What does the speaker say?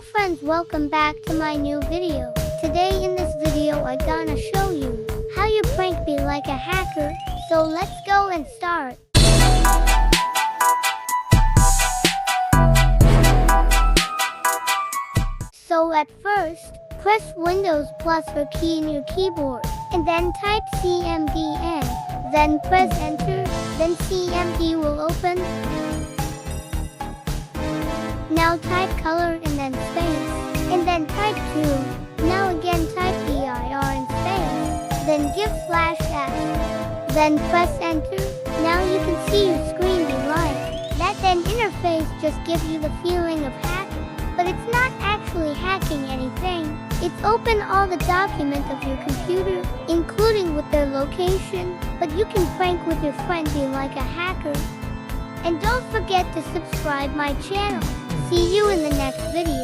friends, welcome back to my new video. Today in this video I gonna show you how you prank me like a hacker. So let's go and start. So at first, press Windows plus or key in your keyboard, and then type CMD and then press enter, then CMD will open. Now type color and then space, and then type 2. Now again type DIR and space, then give /F, then press enter. Now you can see your screen be like that. Then interface just gives you the feeling of hacking, but it's not actually hacking anything. It's open all the documents of your computer, including with their location, but you can prank with your friend be like a hacker. And don't forget to subscribe my channel. See you in the next video.